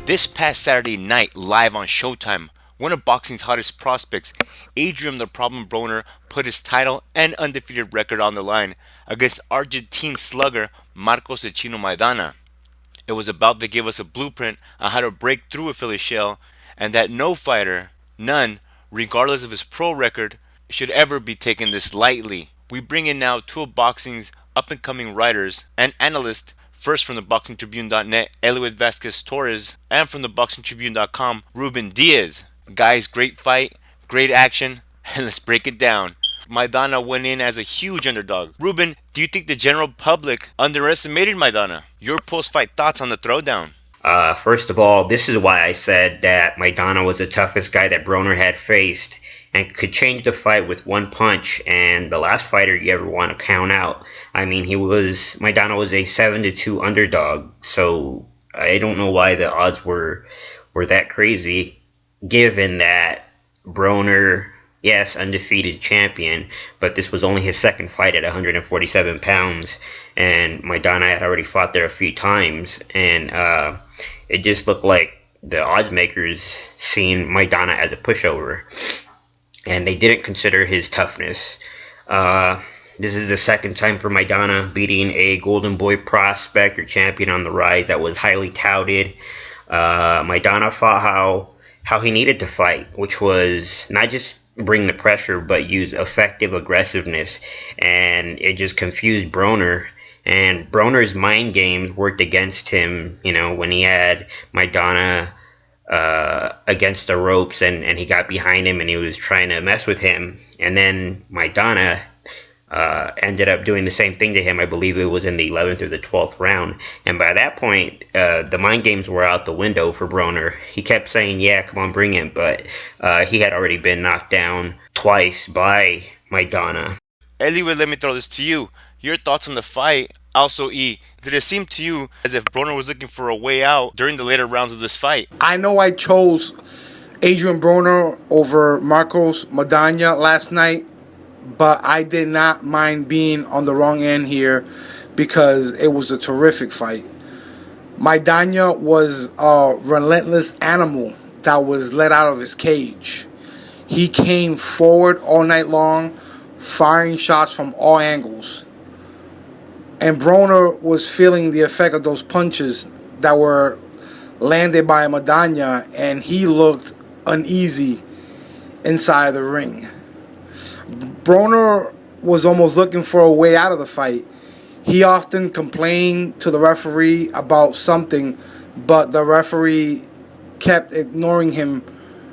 This past Saturday night, live on Showtime, one of boxing's hottest prospects, Adrian the Problem Broner, put his title and undefeated record on the line against Argentine slugger Marcos the Chino Maidana. It was about to give us a blueprint on how to break through a Philly shell, and that no fighter, none, regardless of his pro record, should ever be taken this lightly. We bring in now two of boxing's up and coming writers and analysts, first from the BoxingTribune.net, Eliud Vasquez Torres, and from the BoxingTribune.com, Ruben Diaz. Guys, great fight, great action, and let's break it down. Maidana went in as a huge underdog. Ruben, do you think the general public underestimated Maidana? Your post-fight thoughts on the throwdown? First of all, this is why I said that Maidana was the toughest guy that Broner had faced and could change the fight with one punch, and the last fighter you ever want to count out. I mean, Maidana was a 7-2 underdog, so I don't know why the odds were that crazy, given that Broner, yes, undefeated champion, but this was only his second fight at 147 pounds, and Maidana had already fought there a few times, and it just looked like the odds makers seen Maidana as a pushover, and they didn't consider his toughness. This is the second time for Maidana beating a Golden Boy prospect or champion on the rise that was highly touted. Maidana fought how he needed to fight, which was not just bring the pressure, but use effective aggressiveness, and it just confused Broner. And Broner's mind games worked against him, when he had Maidana against the ropes and he got behind him and he was trying to mess with him. And then Maidana ended up doing the same thing to him. I believe it was in the 11th or the 12th round. And by that point, the mind games were out the window for Broner. He kept saying, yeah, come on, bring him. But he had already been knocked down twice by Maidana. Eliud, let me throw this to you. Your thoughts on the fight? Also, E, did it seem to you as if Broner was looking for a way out during the later rounds of this fight? I know I chose Adrian Broner over Marcos Maidana last night, but I did not mind being on the wrong end here because it was a terrific fight. Maidana was a relentless animal that was let out of his cage. He came forward all night long, firing shots from all angles. And Broner was feeling the effect of those punches that were landed by Maidana, and he looked uneasy inside the ring. Broner was almost looking for a way out of the fight. He often complained to the referee about something, but the referee kept ignoring him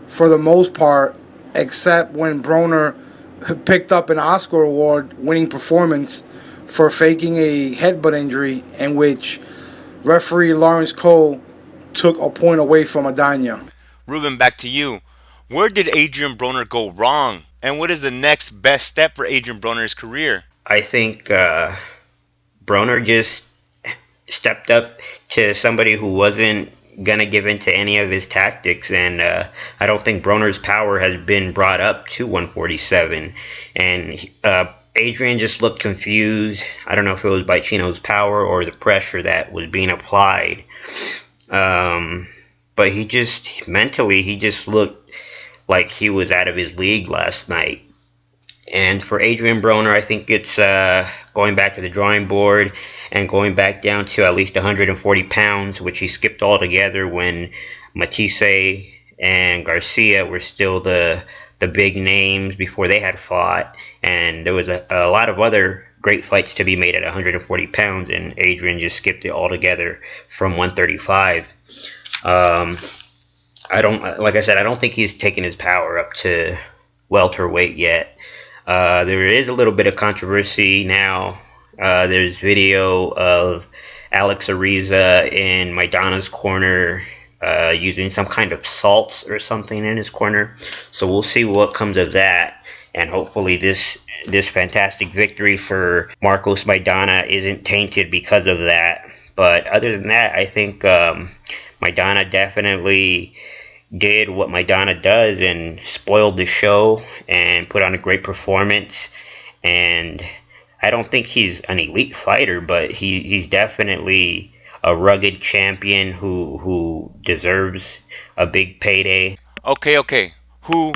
for the most part, except when Broner picked up an Oscar award-winning performance for faking a headbutt injury in which referee Lawrence Cole took a point away from Maidana. Ruben, back to you. Where did Adrian Broner go wrong? And what is the next best step for Adrian Broner's career? I think Broner just stepped up to somebody who wasn't going to give in to any of his tactics, and I don't think Broner's power has been brought up to 147, and Adrian just looked confused. I don't know if it was by Chino's power or the pressure that was being applied. But he just looked like he was out of his league last night. And for Adrian Broner, I think it's going back to the drawing board and going back down to at least 140 pounds, which he skipped altogether when Matisse and Garcia were still the big names before they had fought, and there was a lot of other great fights to be made at 140 pounds, and Adrian just skipped it altogether from 135. I don't think he's taken his power up to welterweight yet. There is a little bit of controversy now. There's video of Alex Ariza in Maidana's corner using some kind of salts or something in his corner. So we'll see what comes of that, and hopefully this fantastic victory for Marcos Maidana isn't tainted because of that. But other than that, I think Maidana definitely did what Maidana does and spoiled the show and put on a great performance. And I don't think he's an elite fighter, but he's definitely a rugged champion who deserves a big payday. Okay, okay. Who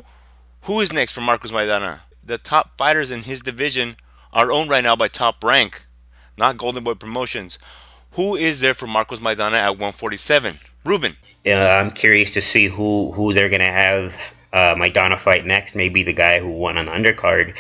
is next for Marcos Maidana? The top fighters in his division are owned right now by Top Rank, not Golden Boy Promotions. Who is there for Marcos Maidana at 147? Ruben. I'm curious to see who they're gonna have Maidana fight next. Maybe the guy who won on the undercard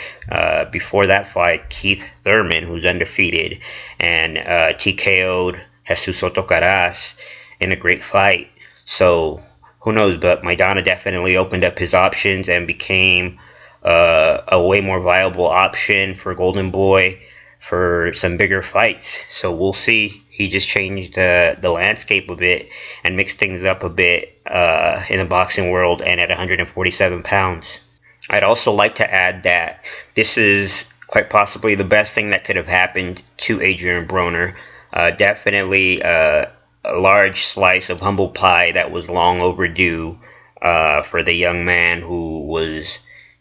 before that fight, Keith Thurman, who's undefeated, and TKO'd Jesus Soto Caras in a great fight. So who knows? But Maidana definitely opened up his options and became a way more viable option for Golden Boy for some bigger fights. So we'll see. He just changed the landscape a bit and mixed things up a bit in the boxing world and at 147 pounds. I'd also like to add that this is quite possibly the best thing that could have happened to Adrian Broner. Definitely a large slice of humble pie that was long overdue for the young man who was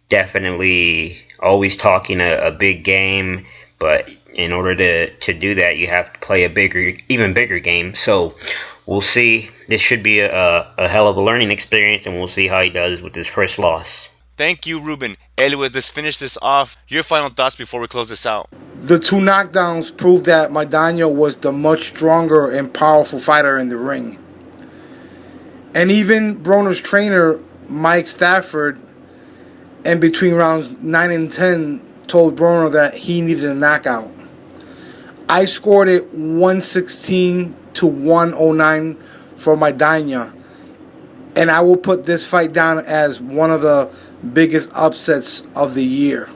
definitely always talking a big game, but in order to do that, you have to play a even bigger game. So we'll see. This should be a hell of a learning experience, and we'll see how he does with his first loss. Thank you, Ruben. Elliot, let's finish this off. Your final thoughts before we close this out. The two knockdowns proved that Maidana was the much stronger and powerful fighter in the ring. And even Broner's trainer, Mike Stafford, and between rounds 9 and 10, told Broner that he needed a knockout. I scored it 116 to 109 for Maidana, and I will put this fight down as one of the biggest upsets of the year.